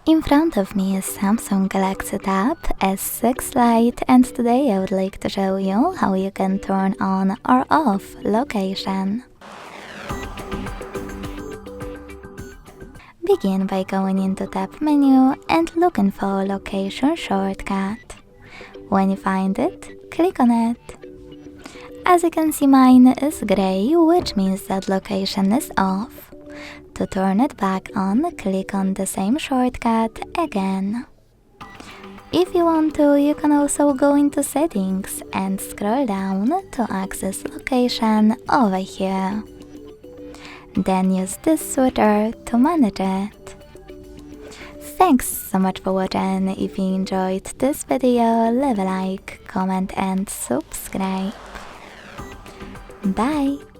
In front of me is Samsung Galaxy Tab S6 Lite, and today I would like to show you how you can turn on or off location. Begin by going into Tab menu and looking for location shortcut. When you find it, click on it. As you can see, mine is gray, which means that location is off. To turn it back on, click on the same shortcut again. If you want to, you can also go into settings and scroll down to access location over here. Then use this switcher to manage it. Thanks so much for watching. If you enjoyed this video, leave a like, comment and subscribe. Bye!